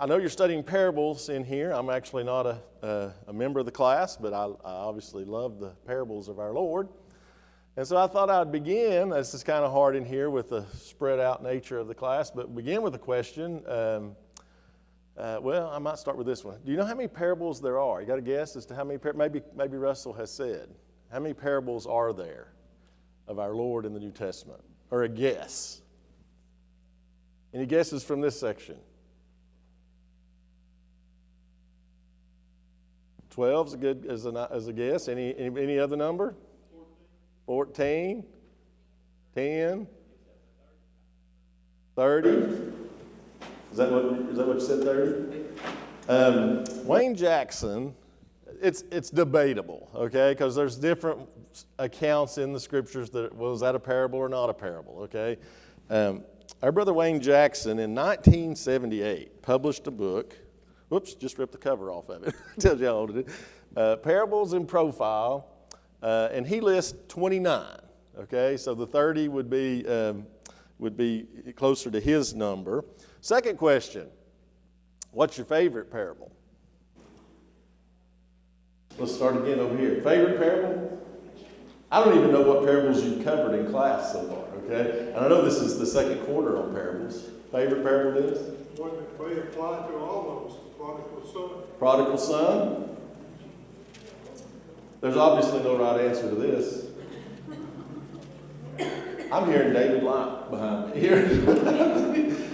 I know you're studying parables in here. I'm actually not a member of the class, but I obviously love the parables of our Lord. And so I thought I'd begin, this is kind of hard in here with the spread out nature of the class, but begin with a question. Well, I might start with this one. Do you know how many parables there are? You got a guess as to how many, maybe Russell has said. How many parables are there of our Lord in the New Testament? Or a guess? Any guesses from this section? 12 is a good as a guess. Any other number? 14, 10, 30. Is that what you said? 30. Wayne Jackson. It's debatable, okay? Because there's different accounts in the scriptures that was that a parable or not a parable, okay? Our brother Wayne Jackson in 1978 published a book. Whoops, just ripped the cover off of it. Tells you how old it is. Parables in Profile, and he lists 29. Okay, so the 30 would be closer to his number. Second question: what's your favorite parable? Let's start again over here. Favorite parable? I don't even know what parables you've covered in class so far. Okay, and I know this is the second quarter on parables. Favorite parable is? One that may apply to all of us. Prodigal son. Prodigal son? There's obviously no right answer to this. I'm hearing David Light behind me here.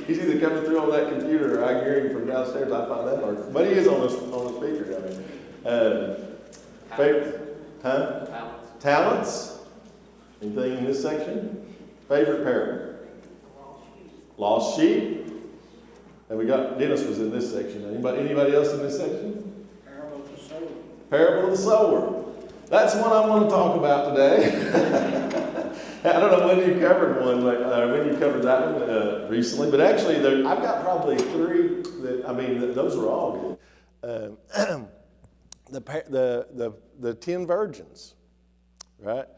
He's either coming through on that computer or I hear him from downstairs. I find that hard. But he is on the speaker. Favorite? Talents? Anything in this section? Favorite parable? Lost sheep. And we got, Dennis was in this section. Anybody else in this section? Parable of the sower. Parable of the sower. That's one I want to talk about today. I don't know when you covered that one recently, but actually I've got probably three those are all good. The 10 virgins, right?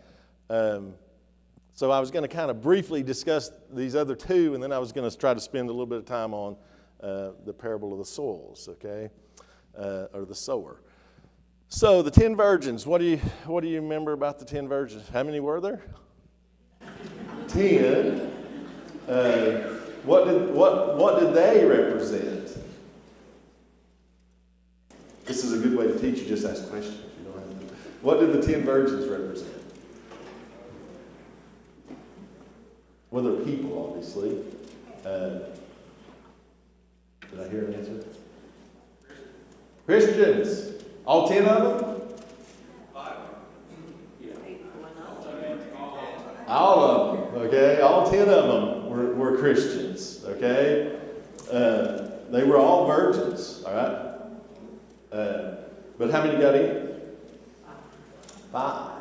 So I was going to kind of briefly discuss these other two, and then I was going to try to spend a little bit of time on the parable of the soils, okay, or the sower. So the 10 virgins. What do you remember about the 10 virgins? How many were there? 10. What did they represent? This is a good way to teach you. Just ask questions. You don't have to. What did the 10 virgins represent? Well, they're people, obviously. Did I hear an answer? Christians. All 10 of them? All of them, okay? All 10 of them were Christians, okay? They were all virgins, all right? But how many got in? 5.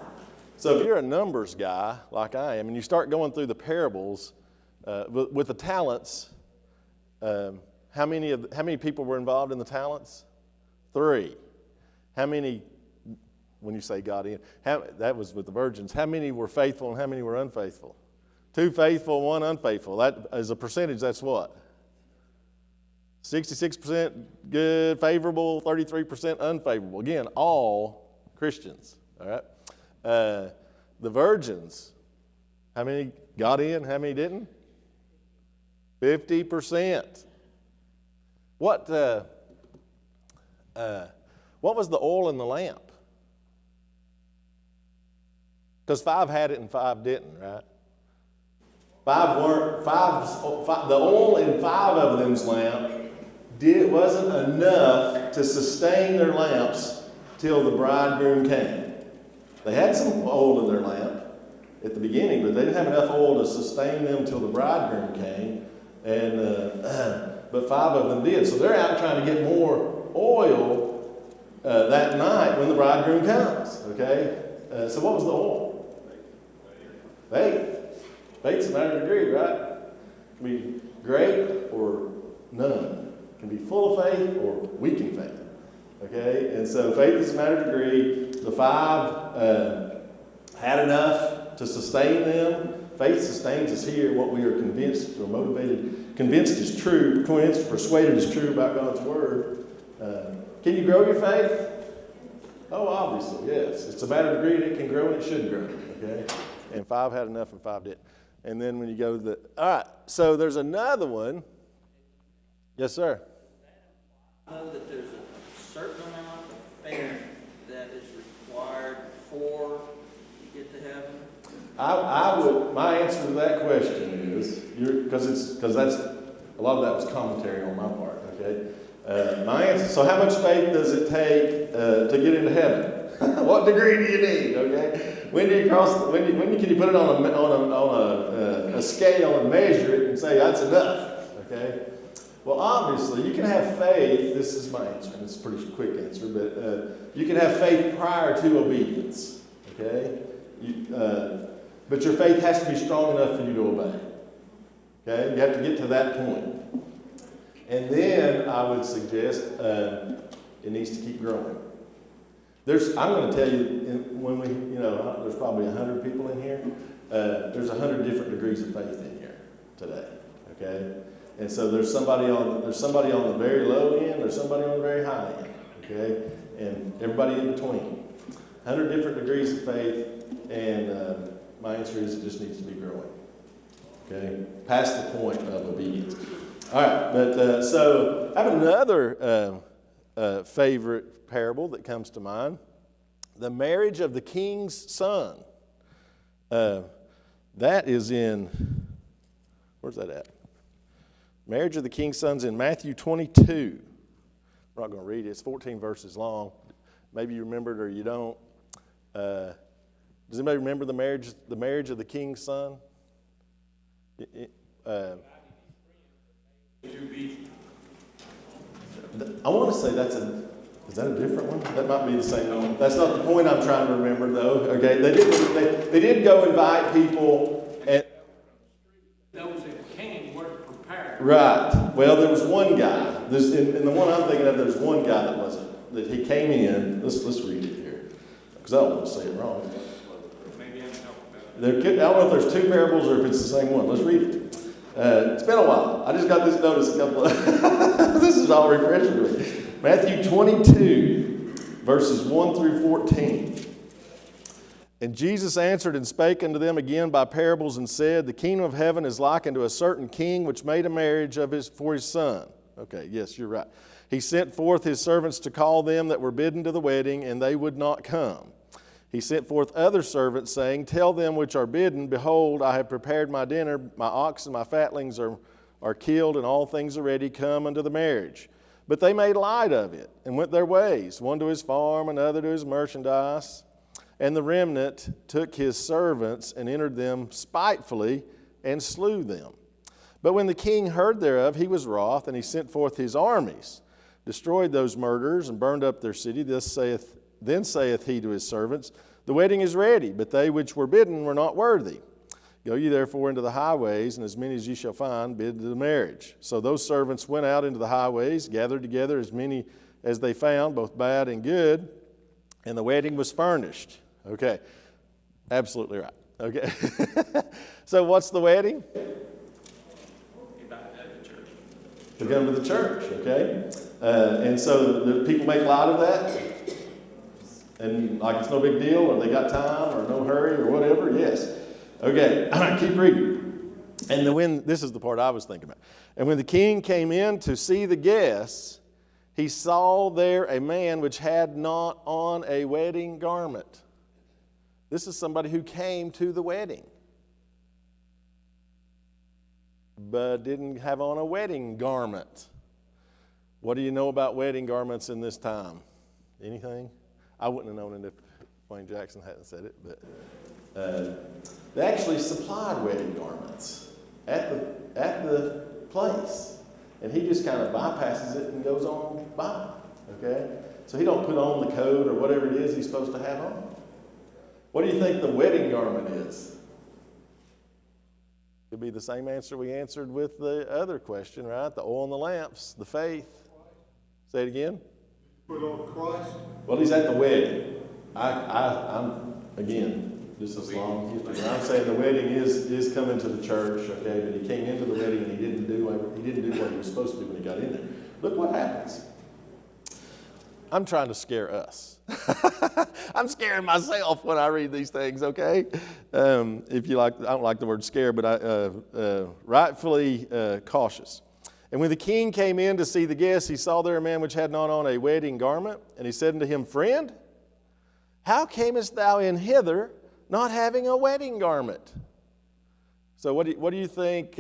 So if you're a numbers guy, like I am, and you start going through the parables with the talents, how many people were involved in the talents? 3. How many, when you say got in, that was with the virgins. How many were faithful and how many were unfaithful? 2 faithful, 1 unfaithful. That, as a percentage, that's what? 66% good, favorable, 33% unfavorable. Again, all Christians, all right? The virgins, how many got in, how many didn't? 50%. What was the oil in the lamp? Because 5 had it and 5 didn't, right? 5 weren't. The oil in 5 of them's lamp wasn't enough to sustain their lamps till the bridegroom came. They had some oil in their lamp at the beginning, but they didn't have enough oil to sustain them till the bridegroom came. But 5 of them did. So they're out trying to get more oil that night when the bridegroom comes. Okay? So what was the oil? Faith. Faith's a matter of degree, right? It can be great or none. It can be full of faith or weak in faith. Okay? And so faith is a matter of degree. The 5 had enough to sustain them. Faith sustains us here, what we are convinced or motivated convinced is true, convinced, persuaded is true about God's word. Can you grow your faith? Oh, obviously, yes. It's a matter of degree, and it can grow and it should grow. Okay? And 5 had enough and 5 didn't. And then when you go to the, all right, so there's another one. Yes, sir. I know that there's a certain amount of faith that is required before you get to heaven. I would. My answer to that question is because that's a lot of that was commentary on my part. Okay, my answer. So, how much faith does it take to get into heaven? What degree do you need? Okay, when do you cross? When can you put it on a scale and measure it and say that's enough? Okay. Well, obviously, you can have faith. This is my answer, and it's a pretty quick answer, but you can have faith prior to obedience. Okay. But your faith has to be strong enough for you to obey. Okay? You have to get to that point. And then I would suggest it needs to keep growing. I'm going to tell you, when there's probably 100 people in here. There's 100 different degrees of faith in here today. Okay? And so there's somebody on the very low end, there's somebody on the very high end. Okay? And everybody in between. 100 different degrees of faith, and my answer is it just needs to be growing. Okay? Past the point of obedience. All right, but so I have another favorite parable that comes to mind. The marriage of the king's son. That is in, where's that at? Marriage of the king's son's in Matthew 22. I'm not going to read it. It's 14 verses long. Maybe you remember it or you don't. Does anybody remember the marriage of the king's son? I want to say is that a different one? That might be the same one. That's not the point I'm trying to remember, though. Okay, they did go invite people. And That was a king weren't prepared. right. Well, there was one guy. In the one I'm thinking of, there's one guy that wasn't. That he came in. Let's read it here, because I don't want to say it wrong. Maybe I'm talking about I don't know if there's two parables or if it's the same one. Let's read it. It's been a while. I just got this notice a couple of... This is all refreshing to me. Matthew 22, verses 1 through 14. And Jesus answered and spake unto them again by parables and said, The kingdom of heaven is like unto a certain king which made a marriage for his son. Okay, yes, you're right. He sent forth his servants to call them that were bidden to the wedding, and they would not come. He sent forth other servants, saying, Tell them which are bidden, Behold, I have prepared my dinner, my oxen, my fatlings are killed, and all things are ready, come unto the marriage. But they made light of it, and went their ways, one to his farm, another to his merchandise. And the remnant took his servants, and entered them spitefully, and slew them. But when the king heard thereof, he was wroth, and he sent forth his armies, destroyed those murderers, and burned up their city. Then saith he to his servants, The wedding is ready, but they which were bidden were not worthy. Go ye therefore into the highways, and as many as ye shall find, bid to the marriage. So those servants went out into the highways, gathered together as many as they found, both bad and good, and the wedding was furnished. Okay, absolutely right. Okay, so what's the wedding? To come to the church, okay? And so the people make light of that. And like it's no big deal, or they got time, or no hurry, or whatever. Yes. Okay, keep reading. And when this is the part I was thinking about. And when the king came in to see the guests, he saw there a man which had not on a wedding garment. This is somebody who came to the wedding, but didn't have on a wedding garment. What do you know about wedding garments in this time? Anything? I wouldn't have known it if Wayne Jackson hadn't said it, but they actually supplied wedding garments at the place, and he just kind of bypasses it and goes on by. Okay, so he don't put on the coat or whatever it is he's supposed to have on. What do you think the wedding garment is? Could be the same answer we answered with the other question, right? The oil and the lamps, the faith. Say it again. put on Christ. Well, he's at the wedding. I'm again, Just as long history. I'm saying the wedding is coming to the church, okay, but he came into the wedding and he didn't do what he was supposed to do when he got in there. Look what happens. I'm trying to scare us. I'm scaring myself when I read these things, okay? If you like, I don't like the word scare, but I rightfully cautious. And when the king came in to see the guests, he saw there a man which had not on a wedding garment, and he said unto him, Friend, how camest thou in hither, not having a wedding garment? So what do you think?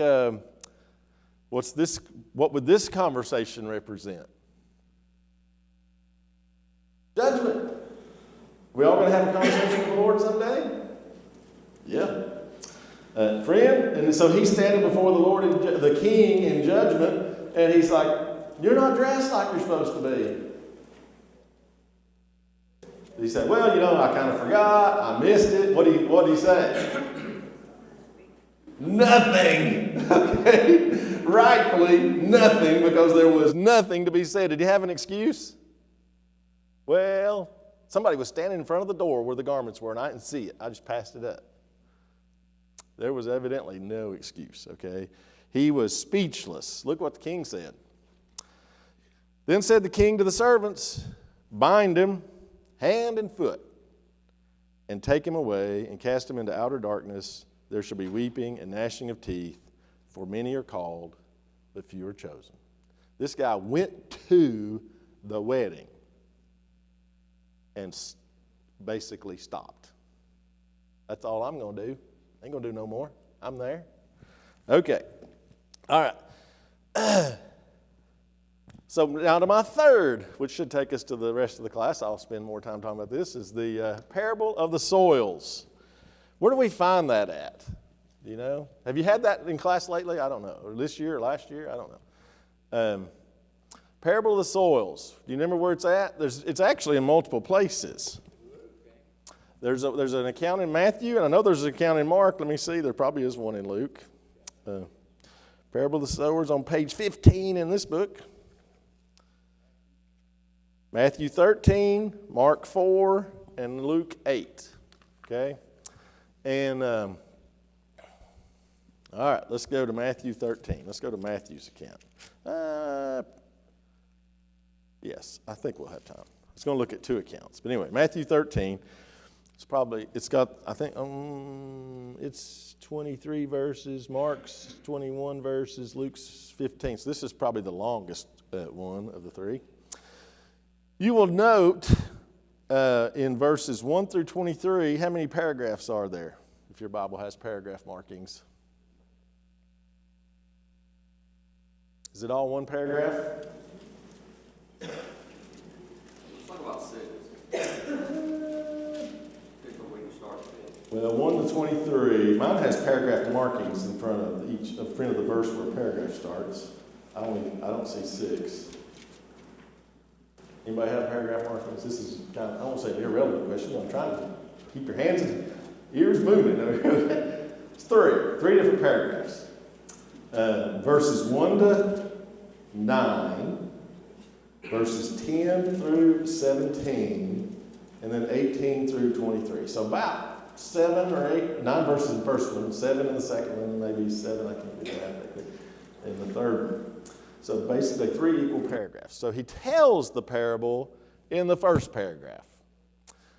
What would this conversation represent? Judgment. We all going to have a conversation with the Lord someday? Yeah. Friend, and so he's standing before the Lord, the king, in judgment, and he's like, you're not dressed like you're supposed to be. He said, well, I kind of forgot. I missed it. What did he say? Nothing. Okay? Rightfully, nothing, because there was nothing to be said. Did he have an excuse? Well, somebody was standing in front of the door where the garments were, and I didn't see it. I just passed it up. There was evidently no excuse, okay? He was speechless. Look what the king said. Then said the king to the servants, bind him hand and foot, and take him away, and cast him into outer darkness. There shall be weeping and gnashing of teeth, for many are called, but few are chosen. This guy went to the wedding and basically stopped. That's all I'm going to do. I ain't going to do no more. I'm there. Okay. All right. So now to my third, which should take us to the rest of the class. I'll spend more time talking about this, is the parable of the soils. Where do we find that at? Do you know? Have you had that in class lately? I don't know. Or this year or last year? I don't know. Parable of the soils. Do you remember where it's at? It's actually in multiple places. There's an account in Matthew, and I know there's an account in Mark. Let me see. There probably is one in Luke. Parable of the sowers on page 15 in this book. Matthew 13, Mark 4, and Luke 8. Okay? And, all right, let's go to Matthew 13. Let's go to Matthew's account. Yes, I think we'll have time. It's going to look at two accounts. But anyway, Matthew 13, it's got, I think, it's 23 verses. Mark's 21 verses. Luke's 15. So this is probably the longest one of the three. You will note in verses 1 through 23, how many paragraphs are there, if your Bible has paragraph markings? Is it all one paragraph? Let's talk about 6. Different way to start with. Well, 1 to 23. Mine has paragraph markings in front of the verse where a paragraph starts. I don't see 6. Anybody have paragraph markings? This is kind of, I won't say an irrelevant question, but I'm trying to keep your hands and ears moving. It's 3 different paragraphs. Verses 1 to 9, verses 10 through 17, and then 18 through 23. So about 7 or 8, 9 verses in the first one, 7 in the second one, maybe 7, I can't do that, in the third one. So basically 3 equal paragraphs. So he tells the parable in the first paragraph.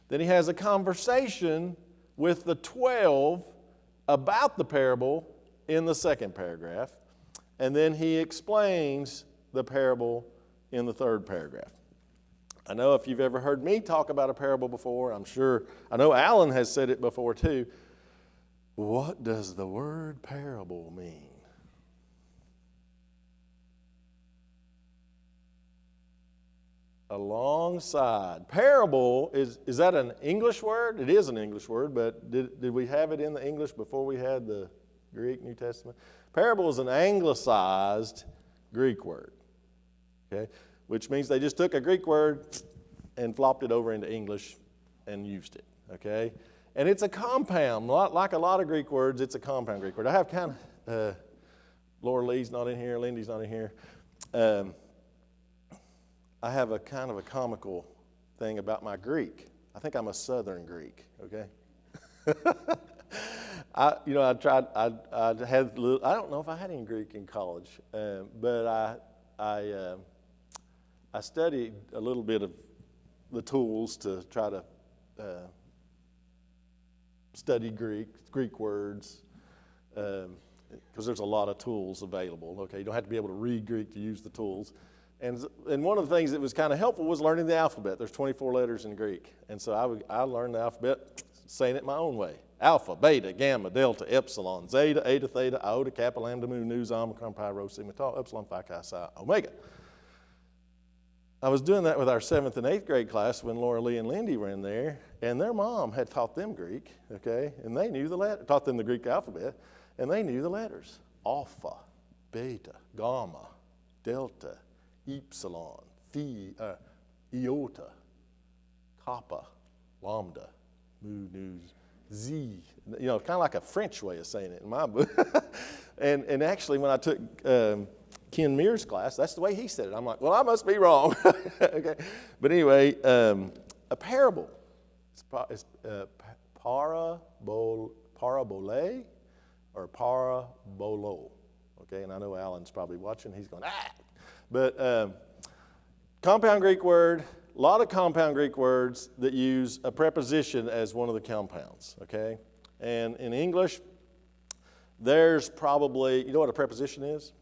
Then he has a conversation with the 12 about the parable in the second paragraph. And then he explains the parable in the third paragraph. I know if you've ever heard me talk about a parable before, I know Alan has said it before too. What does the word parable mean? Alongside. Parable, is that an English word? It is an English word, but did we have it in the English before we had the Greek New Testament? Parable is an anglicized Greek word, okay? Which means they just took a Greek word and flopped it over into English and used it, okay? And it's a compound. Like a lot of Greek words, it's a compound Greek word. I have kind of, Laura Lee's not in here, Lindy's not in here. I have a kind of a comical thing about my Greek. I think I'm a Southern Greek, okay? I tried. I had. I don't know if I had any Greek in college, but I studied a little bit of the tools to try to study Greek words, because there's a lot of tools available. Okay, you don't have to be able to read Greek to use the tools. And one of the things that was kind of helpful was learning the alphabet. There's 24 letters in Greek, and so I learned the alphabet saying it my own way. Alpha, beta, gamma, delta, epsilon, zeta, eta, theta, iota, kappa, lambda, mu, nu, xi, omicron, pi, rho, sigma, tau, epsilon, phi, chi, psi, omega. I was doing that with our 7th and 8th grade class when Laura Lee and Lindy were in there, and their mom had taught them Greek, okay, and they knew taught them the Greek alphabet, and they knew the letters. Alpha, beta, gamma, delta, epsilon, phi, iota, kappa, lambda, mu, nu, xi. Kind of like a French way of saying it in my book. and actually, when I took Ken Mears' class, that's the way he said it. I'm like, well, I must be wrong. Okay, but anyway, a parable. It's parabole or parabolo. Okay, and I know Alan's probably watching. He's going, ah. But compound Greek word. A lot of compound Greek words that use a preposition as one of the compounds, okay? And in English, there's probably, you know what a preposition is?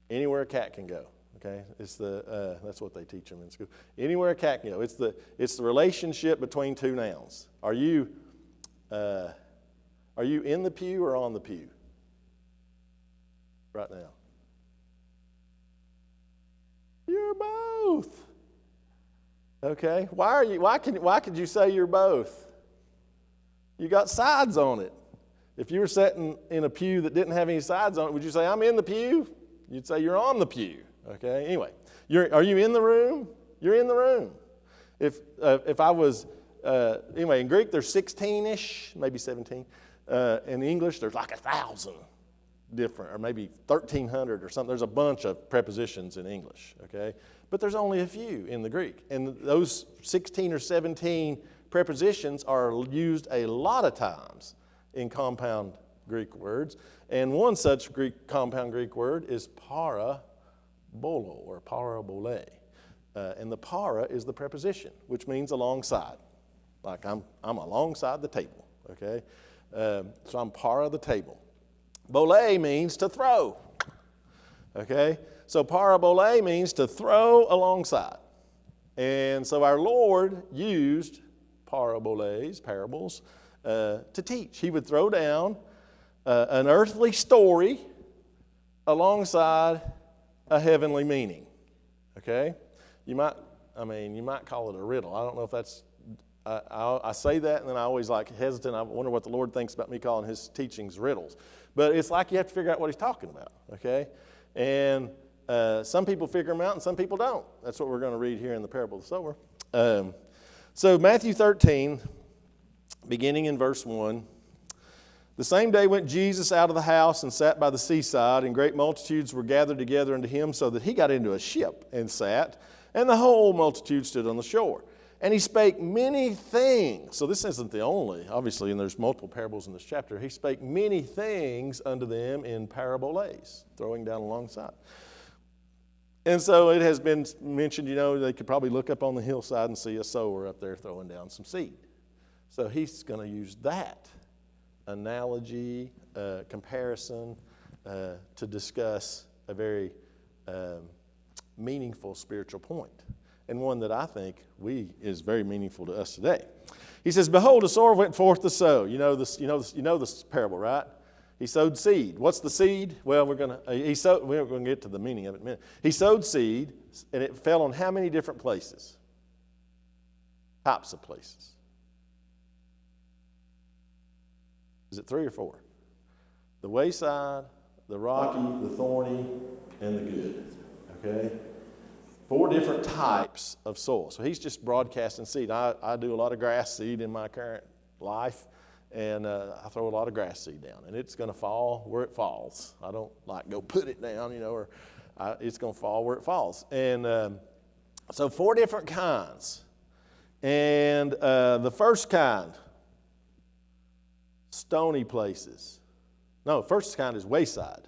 Anywhere a cat can go, okay? It's that's what they teach them in school. Anywhere a cat can go. It's the relationship between two nouns. Are you in the pew or on the pew right now? You're both. Okay? Why could you say you're both? You got sides on it. If you were sitting in a pew that didn't have any sides on it, would you say, I'm in the pew? You'd say you're on the pew. Okay? Anyway, are you in the room? You're in the room. If I was, anyway, in Greek there's 16-ish, maybe 17. In English there's like 1,000. Different, or maybe 1,300 or something. There's a bunch of prepositions in English, okay? But there's only a few in the Greek. And those 16 or 17 prepositions are used a lot of times in compound Greek words. And one such compound Greek word is parabolo or parabole. And the para is the preposition, which means alongside. Like I'm alongside the table, okay? So I'm para the table. Bole means to throw, okay? So parabole means to throw alongside. And so our Lord used parables, to teach. He would throw down an earthly story alongside a heavenly meaning, okay? You might call it a riddle. I don't know if that's, I say that and then I always hesitant. I wonder what the Lord thinks about me calling his teachings riddles. But it's like you have to figure out what he's talking about, okay? And some people figure them out and some people don't. That's what we're going to read here in the parable of the sower. So Matthew 13, beginning in verse 1. The same day went Jesus out of the house and sat by the seaside, and great multitudes were gathered together unto him, so that he got into a ship and sat, and the whole multitude stood on the shore. And he spake many things. So this isn't the only, obviously, and there's multiple parables in this chapter. He spake many things unto them in paraboles, throwing down alongside. And so it has been mentioned, they could probably look up on the hillside and see a sower up there throwing down some seed. So he's going to use that analogy, comparison, to discuss a very meaningful spiritual point. And one that I think is very meaningful to us today. He says, "Behold, a sower went forth to sow." You know this parable, right? He sowed seed. What's the seed? Well, we're going to get to the meaning of it in a minute. He sowed seed, and it fell on how many different places? Types of places. Is it 3 or 4? The wayside, the rocky, the thorny, and the good. Okay? 4 different types of soil. So he's just broadcasting seed. I do a lot of grass seed in my current life, and I throw a lot of grass seed down. And it's going to fall where it falls. I don't go put it down, it's going to fall where it falls. And so 4 different kinds. And the first kind, stony places. No, first kind is wayside.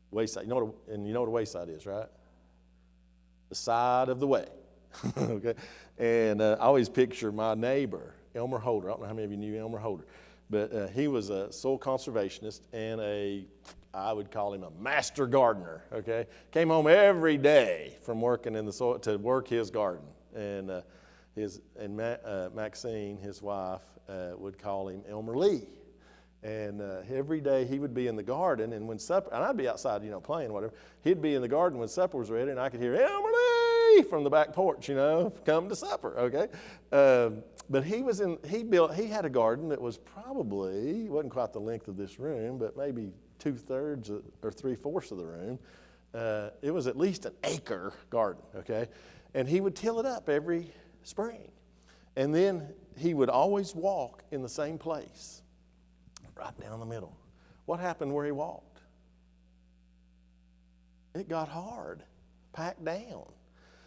Wayside. You know what a wayside is, right? The side of the way. Okay. And I always picture my neighbor, Elmer Holder. I don't know how many of you knew Elmer Holder, but he was a soil conservationist and I would call him a master gardener. Okay. Came home every day from working in the soil to work his garden. And Maxine, his wife, would call him Elmer Lee. And every day he would be in the garden, and when supper, and I'd be outside, playing, whatever. He'd be in the garden when supper was ready, and I could hear Elmer Lee from the back porch, come to supper, okay? But he had a garden that was probably, wasn't quite the length of this room, but maybe 2/3 or 3/4 of the room. It was at least an acre garden, okay? And he would till it up every spring. And then he would always walk in the same place, right down the middle. What happened where he walked? It got hard, packed down.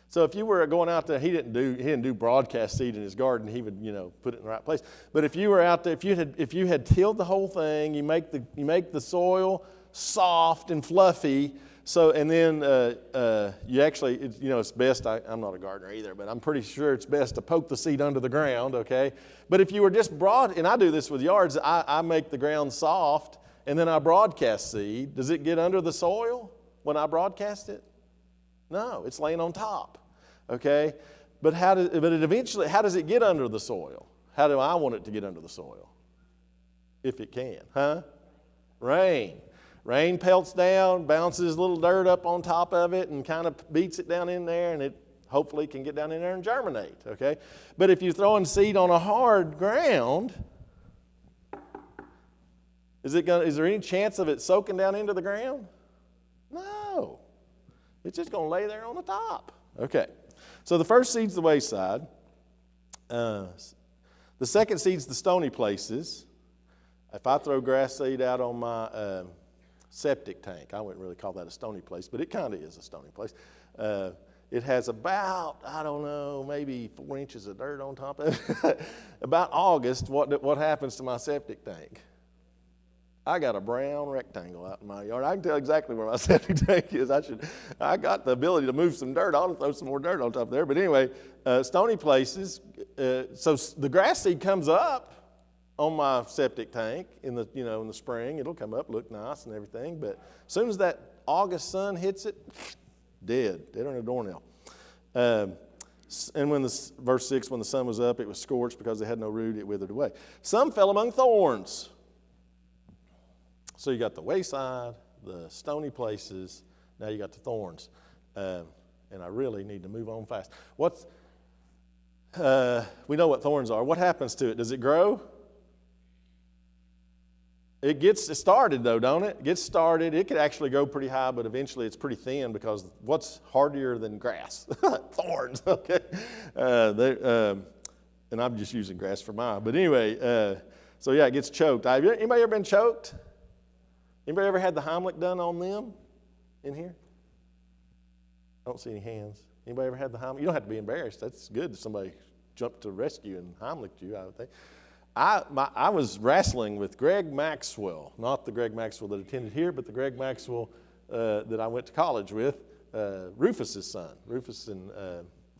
So if you were going out there, he didn't do broadcast seed in his garden. He would, put it in the right place. But if you were out there, if you had tilled the whole thing, you make the soil soft and fluffy. So, and then you actually, it's best, I'm not a gardener either, but I'm pretty sure it's best to poke the seed under the ground, okay? But if you were just and I do this with yards, I make the ground soft, and then I broadcast seed. Does it get under the soil when I broadcast it? No, it's laying on top, okay? But how does it get under the soil? How do I want it to get under the soil? If it can, Rain. Rain pelts down, bounces a little dirt up on top of it, and kind of beats it down in there, and it hopefully can get down in there and germinate, okay? But if you're throwing seed on a hard ground, is there any chance of it soaking down into the ground? No. It's just going to lay there on the top. Okay. So the first seed's the wayside. The second seed's the stony places. If I throw grass seed out on my septic tank, I wouldn't really call that a stony place, but it kind of is a stony place. It has about, maybe 4 inches of dirt on top of it. About August, what happens to my septic tank? I got a brown rectangle out in my yard. I can tell exactly where my septic tank is. I got the ability to move some dirt. I ought to throw some more dirt on top there. But anyway, stony places. So the grass seed comes up on my septic tank in the spring. It'll come up, look nice and everything. But as soon as that August sun hits it, dead on a doornail. And verse 6, when the sun was up, it was scorched because it had no root. It withered away. Some fell among thorns. So you got the wayside, the stony places. Now you got the thorns. And I really need to move on fast. We know what thorns are. What happens to it? Does it grow? It gets started though, don't it? It gets started. It could actually go pretty high, but eventually it's pretty thin because what's hardier than grass? Thorns, okay? And I'm just using grass for mine. But anyway, so yeah, it gets choked. Anybody ever been choked? Anybody ever had the Heimlich done on them in here? I don't see any hands. Anybody ever had the Heimlich? You don't have to be embarrassed. That's good if somebody jumped to rescue and Heimlich'd you, I would think. I was wrestling with Greg Maxwell, not the Greg Maxwell that attended here, but the Greg Maxwell that I went to college with, Rufus's son, Rufus and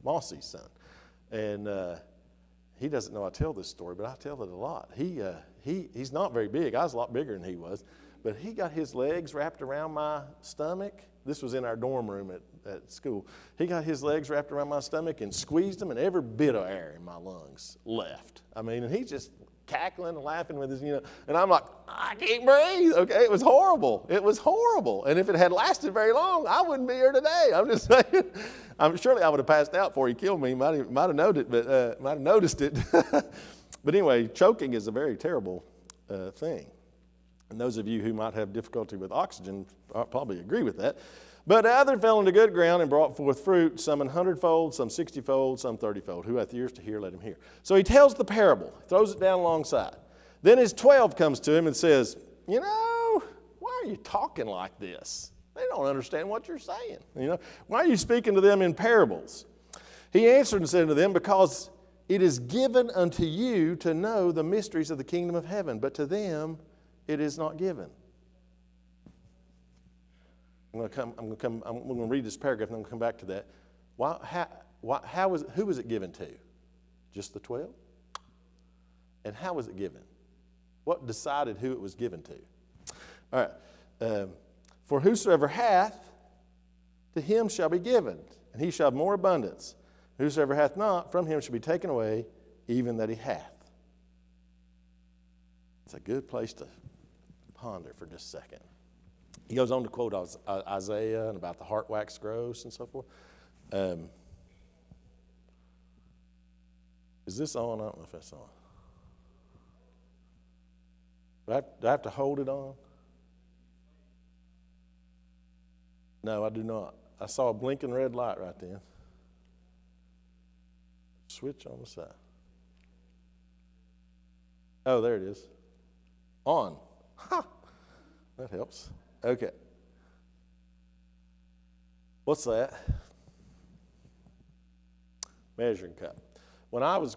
Mossy's son. And he doesn't know I tell this story, but I tell it a lot. He's not very big. I was a lot bigger than he was. But he got his legs wrapped around my stomach. This was in our dorm room at school. He got his legs wrapped around my stomach and squeezed them, and every bit of air in my lungs left. And he's just cackling and laughing with his, and I'm like, I can't breathe, okay? It was horrible. It was horrible. And if it had lasted very long, I wouldn't be here today. I'm just saying. Surely I would have passed out before he killed me. Might have noticed it. But anyway, choking is a very terrible thing. And those of you who might have difficulty with oxygen probably agree with that. But other fell into good ground and brought forth fruit, some 100-fold, some 60-fold, some 30-fold. Who hath ears to hear, let him hear. So he tells the parable, throws it down alongside. Then his 12 comes to him and says, why are you talking like this? They don't understand what you're saying. Why are you speaking to them in parables? He answered and said to them, because it is given unto you to know the mysteries of the kingdom of heaven, but to them it is not given. I'm going to read this paragraph and I'm going to come back to that. Who was it given to? Just the 12? And how was it given? What decided who it was given to? All right. For whosoever hath, to him shall be given, and he shall have more abundance. Whosoever hath not, from him shall be taken away, even that he hath. It's a good place to ponder for just a second. He goes on to quote Isaiah and about the heart wax gross and so forth. Is this on? I don't know if that's on. Do I have to hold it on? No, I do not. I saw a blinking red light right then. Switch on the side. Oh, there it is. On. Ha! That helps. Okay. What's that? Measuring cup. When I was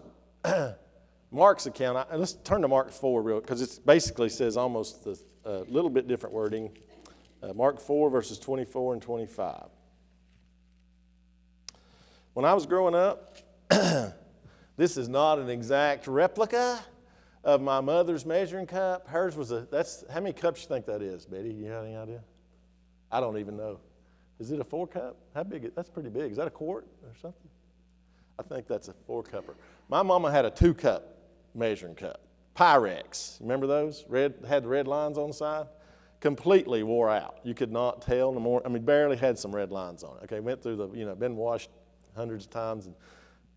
Mark's account, let's turn to Mark 4 real, because it basically says almost a little bit different wording. Mark 4 verses 24 and 25. When I was growing up, this is not an exact replica of my mother's measuring cup. Hers was how many cups you think that is, Betty? You have any idea? I don't even know. Is it a 4 cup? How big? That's pretty big. Is that a quart or something? I think that's a 4-cupper. My mama had a 2-cup measuring cup. Pyrex. Remember those? Had the red lines on the side? Completely wore out. You could not tell no more. I mean, barely had some red lines on it. Okay, went through been washed hundreds of times, and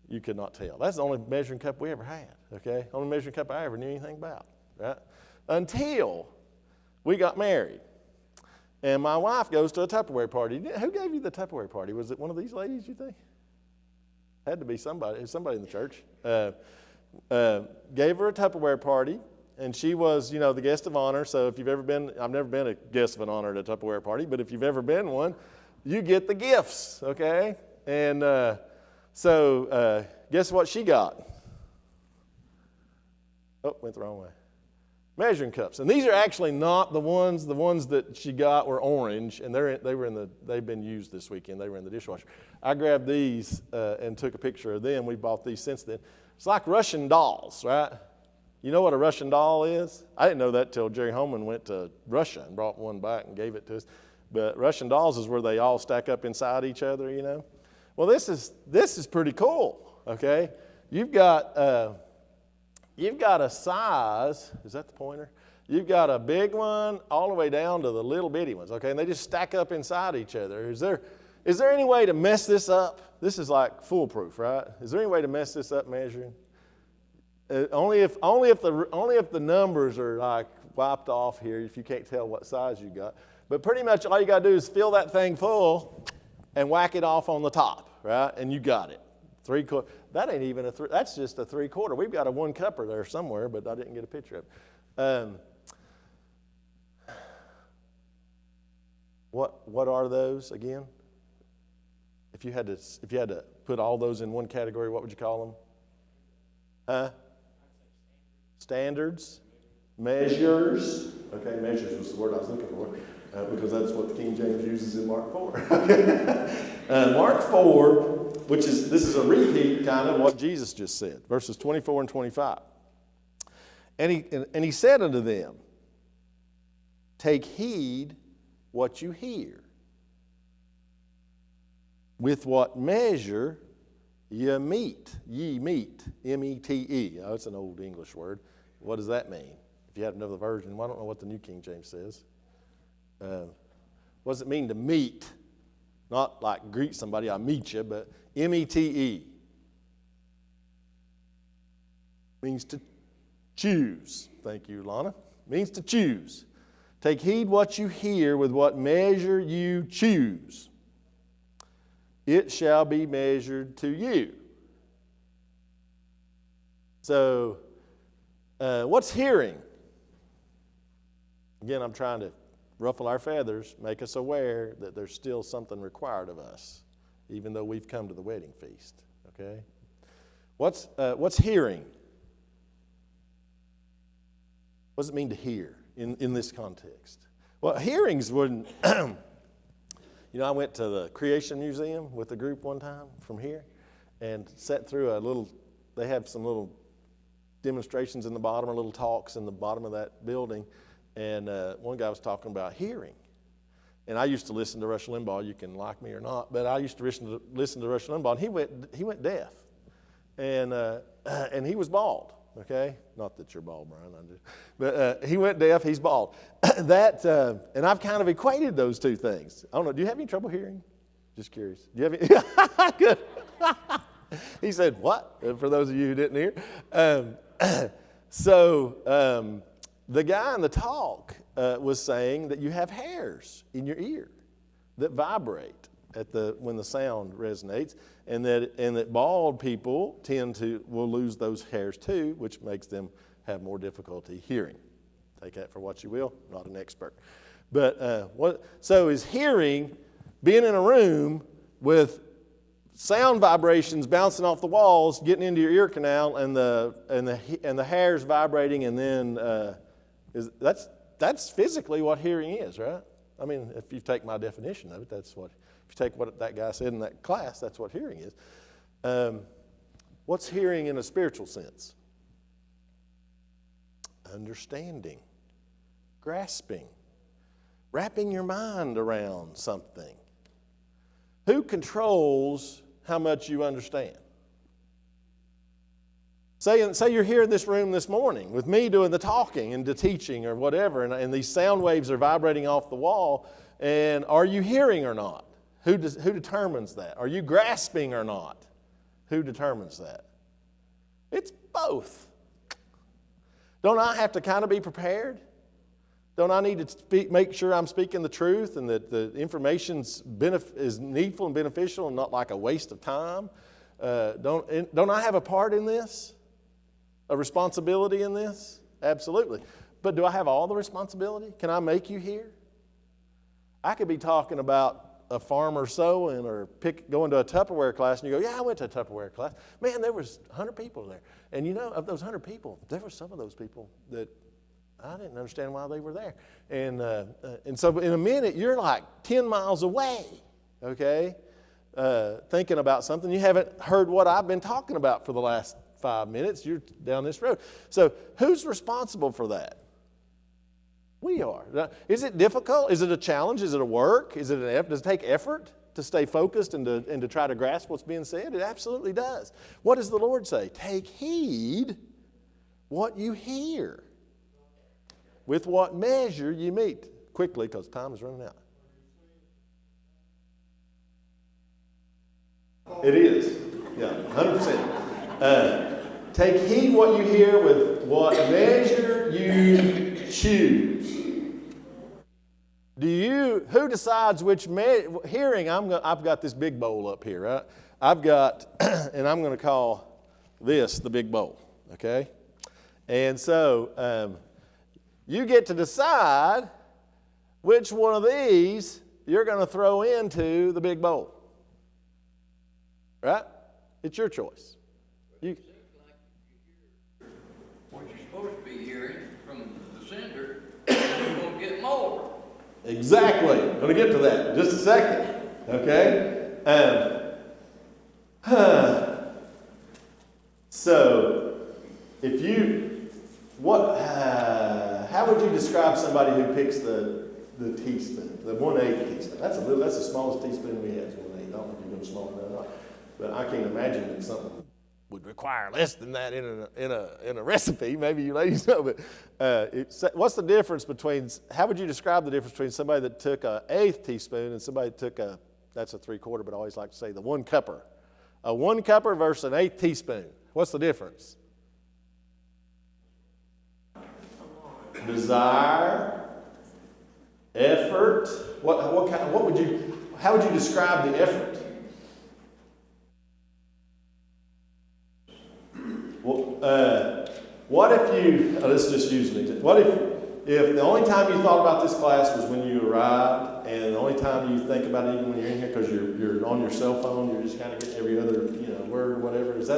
you could not tell. That's the only measuring cup we ever had. Okay, only measuring cup I ever knew anything about. Right? Until we got married, and my wife goes to a Tupperware party. Who gave you the Tupperware party? Was it one of these ladies? You think? Had to be somebody in the church. Gave her a Tupperware party, and she was, the guest of honor. So if you've ever been, I've never been a guest of honor at a Tupperware party, but if you've ever been one, you get the gifts, okay? And so guess what she got? Oh, went the wrong way. Measuring cups. And these are actually not the ones that she got were orange, and they've been used this weekend. They were in the dishwasher. I grabbed these and took a picture of them. We bought these since then. It's like Russian dolls, right? You know what a Russian doll is? I didn't know that till Jerry Holman went to Russia and brought one back and gave it to us. But Russian dolls is where they all stack up inside each other, Well, this is pretty cool, okay? You've got a size, is that the pointer? You've got a big one all the way down to the little bitty ones, okay? And they just stack up inside each other. Is there any way to mess this up? This is like foolproof, right? Is there any way to mess this up measuring? Only if the numbers are like wiped off here, if you can't tell what size you got. But pretty much all you got to do is fill that thing full and whack it off on the top, right? And you got it. 3/4. That ain't even that's just a 3/4. We've got a 1-cupper there somewhere, but I didn't get a picture of it. What are those again? If you had to put all those in one category, what would you call them? Standards, measures. Okay, measures was the word I was looking for because that's what the King James uses in Mark 4. Mark 4. This is a repeat kind of what Jesus just said, verses 24 and 25. And he said unto them, take heed what you hear. With what measure ye meet, M-E-T-E. Oh, it's an old English word. What does that mean? If you have another version, I don't know what the New King James says. What does it mean to meet? Not like greet somebody, I meet you, but M-E-T-E. Means to choose. Thank you, Lana. Means to choose. Take heed what you hear with what measure you choose. It shall be measured to you. So, what's hearing? Again, I'm trying to ruffle our feathers, make us aware that there's still something required of us, even though we've come to the wedding feast, okay? What's hearing? What does it mean to hear in this context? Well, hearings wouldn't, I went to the Creation Museum with a group one time from here and sat through they have some little demonstrations in the bottom, or little talks in the bottom of that building, and one guy was talking about hearing. And I used to listen to Rush Limbaugh. You can like me or not, but I used to listen to Rush Limbaugh, and he went deaf, and he was bald. Okay, not that you're bald, Brian. But he went deaf. He's bald. And I've kind of equated those two things. I don't know. Do you have any trouble hearing? Just curious. Do you have any? Good. He said, "What?" For those of you who didn't hear. The guy in the talk was saying that you have hairs in your ear that vibrate when the sound resonates, and that bald people will lose those hairs too, which makes them have more difficulty hearing. Take that for what you will. I'm not an expert, but so is hearing being in a room with sound vibrations bouncing off the walls, getting into your ear canal, and the hairs vibrating, and then that's physically what hearing is, right? I mean, if you take my definition of it, that's what. If you take what that guy said in that class, that's what hearing is. What's hearing in a spiritual sense? Understanding, grasping, wrapping your mind around something. Who controls how much you understand? Say you're here in this room this morning with me doing the talking and the teaching or whatever, and these sound waves are vibrating off the wall, and are you hearing or not? Who determines that? Are you grasping or not? Who determines that? It's both. Don't I have to kind of be prepared? Don't I need to make sure I'm speaking the truth and that the information is needful and beneficial and not like a waste of time? Don't I have a part in this? A responsibility in this? Absolutely. But do I have all the responsibility? Can I make you hear? I could be talking about a farmer sowing or going to a Tupperware class, and you go, "Yeah, I went to a Tupperware class. Man, there was 100 people there." And of those 100 people, there were some of those people that I didn't understand why they were there. And so in a minute, you're like 10 miles away, okay, thinking about something. You haven't heard what I've been talking about for the last 5 minutes. You're down this road. So who's responsible for that? We are. Is it difficult? Is it a challenge? Is it a work? Does it take effort to stay focused and to try to grasp what's being said? It absolutely does. What does the Lord say? Take heed what you hear. With what measure you meet. Quickly, because time is running out. It is. Yeah, 100%. Take heed what you hear with what measure you choose. Who decides which hearing? I've got this big bowl up here, right? And I'm going to call this the big bowl, okay? And so you get to decide which one of these you're going to throw into the big bowl, right? It's your choice. What you're supposed to be hearing from the sender, you're going to get more. Exactly. I'm going to get to that in just a second. Okay? So, how would you describe somebody who picks the teaspoon, the 1/8 teaspoon? That's the smallest teaspoon we have, is 1/8. I don't know if you go smaller than that or not, but I can't imagine that something would require less than that in a recipe. Maybe you ladies know, but what's the difference between? How would you describe the difference between somebody that took a 1/8 teaspoon and somebody that took that's a 3/4, but I always like to say the 1 cupper. A 1 cupper versus an 1/8 teaspoon. What's the difference? Desire, effort. How would you describe the effort? What if you? Let's just use an example. What if the only time you thought about this class was when you arrived, and the only time you think about it even when you're in here because you're on your cell phone, you're just kind of getting every other word or whatever. Is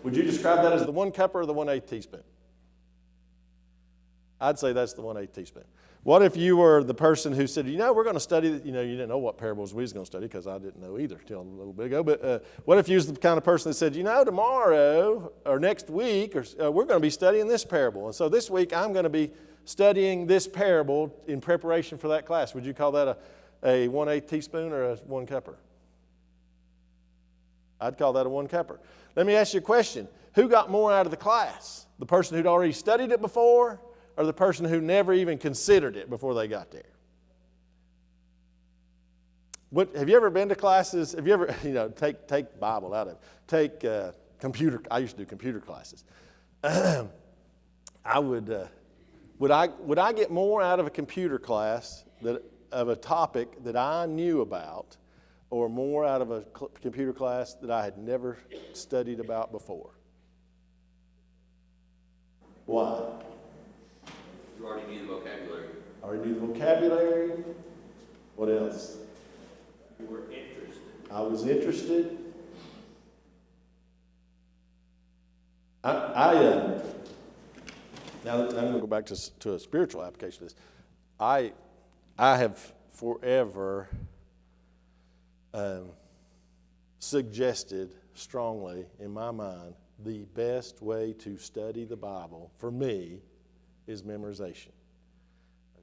Would you describe that as the 1 cup or the 1/8 teaspoon? I'd say that's the 1/8 teaspoon. What if you were the person who said, we're going to study, you didn't know what parables we was going to study because I didn't know either till a little bit ago. But what if you was the kind of person that said, tomorrow or next week we're going to be studying this parable. And so this week I'm going to be studying this parable in preparation for that class. Would you call that a 1/8 teaspoon or a 1 cupper? I'd call that a 1 cupper. Let me ask you a question. Who got more out of the class? The person who'd already studied it before, or the person who never even considered it before they got there? Have you ever been to classes? Have you ever, take Bible out of it. Take computer. I used to do computer classes. Would I get more out of a computer class of a topic that I knew about, or more out of a computer class that I had never studied about before? Why? You already knew the vocabulary. I already knew the vocabulary. What else? You were interested. I was interested. Now I'm going to go back to a spiritual application of this. I have forever suggested strongly in my mind the best way to study the Bible for me is memorization.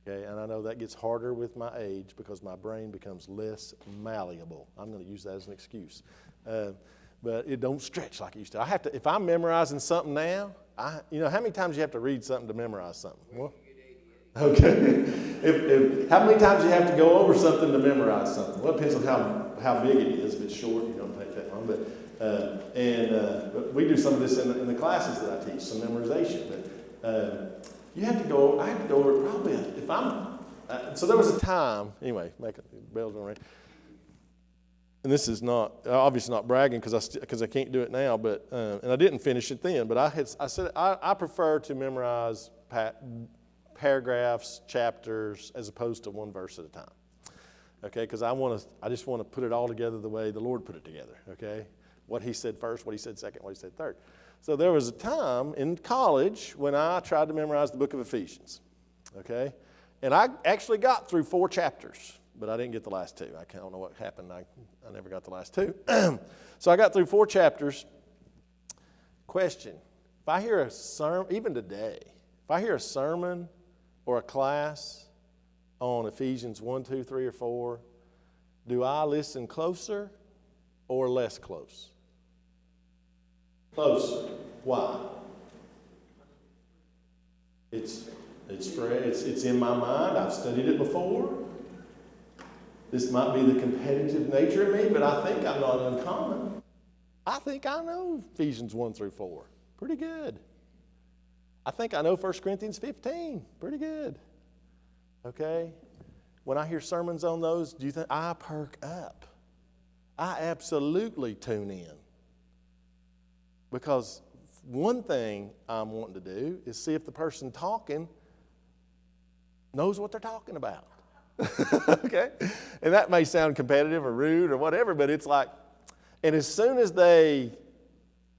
Okay, and I know that gets harder with my age because my brain becomes less malleable. I'm going to use that as an excuse. But it don't stretch like it used to. If I'm memorizing something now, how many times you have to read something to memorize something? Well, okay. How many times you have to go over something to memorize something? Well, it depends on how big it is. If it's short, you don't take that long. But we do some of this in the classes that I teach, some memorization. But I have to go over it probably so there was a time, anyway, bells going to ring. And this is obviously not bragging because I can't do it now, but and I didn't finish it then. But I said I prefer to memorize paragraphs, chapters, as opposed to one verse at a time. Okay, because I just want to put it all together the way the Lord put it together. Okay, what He said first, what He said second, what He said third. So there was a time in college when I tried to memorize the book of Ephesians. Okay, and I actually got through 4 chapters. But I didn't get the last 2. I don't know what happened. I never got the last 2. So I got through 4 chapters. Question. If I hear a sermon, even today, if I hear a sermon or a class on Ephesians 1, 2, 3, or 4, do I listen closer or less close? Closer. Why? It's in my mind. I've studied it before. This might be the competitive nature of me, but I think I'm not uncommon. I think I know Ephesians 1 through 4 pretty good. I think I know 1 Corinthians 15 pretty good. Okay? When I hear sermons on those, do you think I perk up? I absolutely tune in. Because one thing I'm wanting to do is see if the person talking knows what they're talking about. Okay? And that may sound competitive or rude or whatever, but it's like, and as soon as they,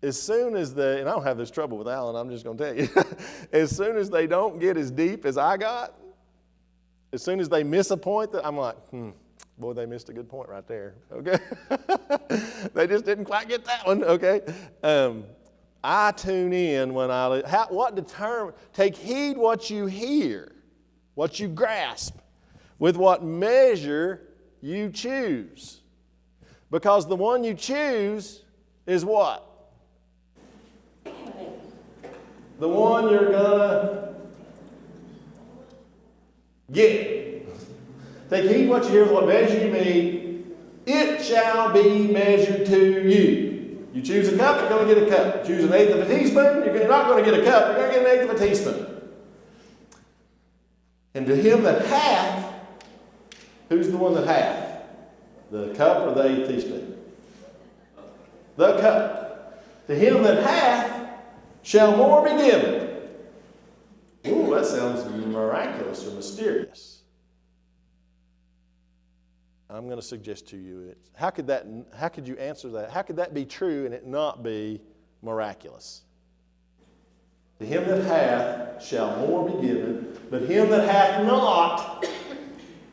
and I don't have this trouble with Alan, I'm just going to tell you, as soon as they don't get as deep as I got, as soon as they miss a point, I'm like, boy, they missed a good point right there, okay? They just didn't quite get that one, okay? I tune in when take heed what you hear, what you grasp, with what measure you choose. Because the one you choose is what? The one you're gonna get. Take heed what you hear, with what measure you meet, it shall be measured to you. You choose a cup, you're going to get a cup. You choose an eighth of a teaspoon, you're not going to get a cup, you're going to get an eighth of a teaspoon. And to him that hath, who's the one that hath? The cup or the eighth teaspoon? The cup. To him that hath shall more be given. Ooh, that sounds miraculous or mysterious. I'm going to suggest to you, how could you answer that? How could that be true and it not be miraculous. To him that hath shall more be given, but him that hath not,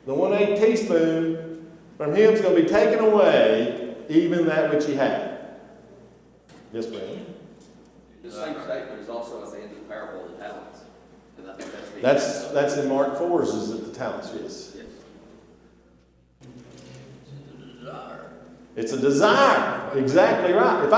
the 1/8 teaspoon, from him is going to be taken away, even that which he hath. Yes, ma'am. The same statement is also at the end of the parable of the talents. And I think That's in Mark 4's, is it the talents? Yes. Yes. Desire. It's a desire. Exactly right. If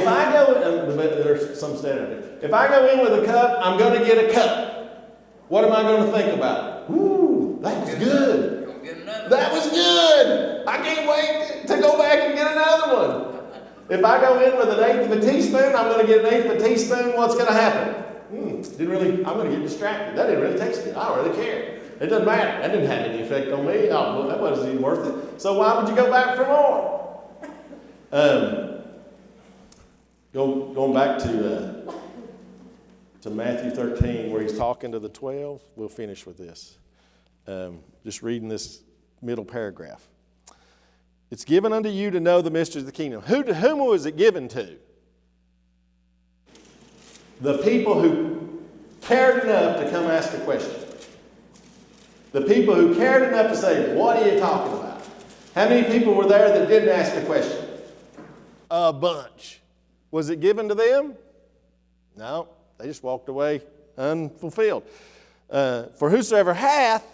I go, and there's some standard. If I go in with a cup, I'm going to get a cup. What am I going to think about? Ooh, that was good. Gonna get another That was good. I can't wait to go back and get another one. If I go in with 1/8 of a teaspoon, I'm going to get 1/8 of a teaspoon. What's going to happen? I'm going to get distracted. That didn't really taste good. I don't really care. It doesn't matter. That didn't have any effect on me. Oh, well, that wasn't even worth it. So why would you go back for more? Going back to Matthew 13, where he's talking to the 12. We'll finish with this. Just reading this middle paragraph. It's given unto you to know the mysteries of the kingdom. To whom was it given to? The people who cared enough to come ask a question. The people who cared enough to say, what are you talking about? How many people were there that didn't ask a question? A bunch. Was it given to them? No, they just walked away unfulfilled. For whosoever hath,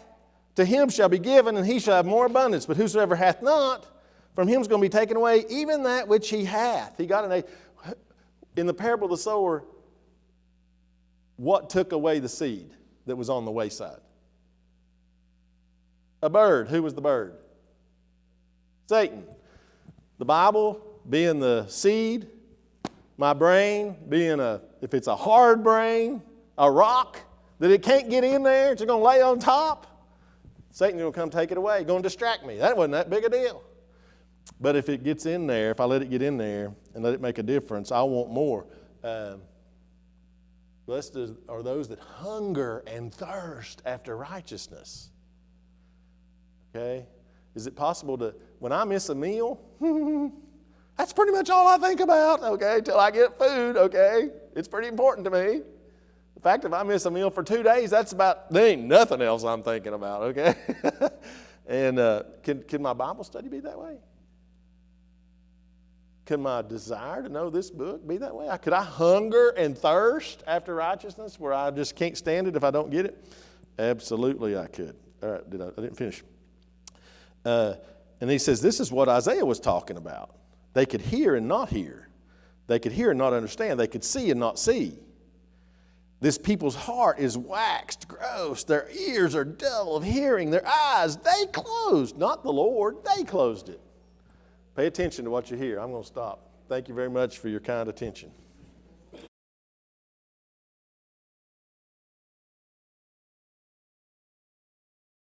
to him shall be given, and he shall have more abundance. But whosoever hath not, from him is going to be taken away even that which he hath. He got in the parable of the sower, what took away the seed that was on the wayside? A bird. Who was the bird? Satan. The Bible being the seed, my brain being if it's a hard brain, a rock that it can't get in there, it's going to lay on top, Satan's going to come take it away, going to distract me. That wasn't that big a deal. But if it gets in there, if I let it get in there and let it make a difference, I want more. Blessed are those that hunger and thirst after righteousness. Okay? Is it possible to, when I miss a meal, that's pretty much all I think about, okay, till I get food, okay? It's pretty important to me. In fact, if I miss a meal for 2 days, there ain't nothing else I'm thinking about, okay? And can my Bible study be that way? Can my desire to know this book be that way? Could I hunger and thirst after righteousness where I just can't stand it if I don't get it? Absolutely I could. All right, I didn't finish. And he says, this is what Isaiah was talking about. They could hear and not hear. They could hear and not understand. They could see and not see. This people's heart is waxed gross. Their ears are dull of hearing. Their eyes, they closed. Not the Lord, they closed it. Pay attention to what you hear. I'm going to stop. Thank you very much for your kind attention.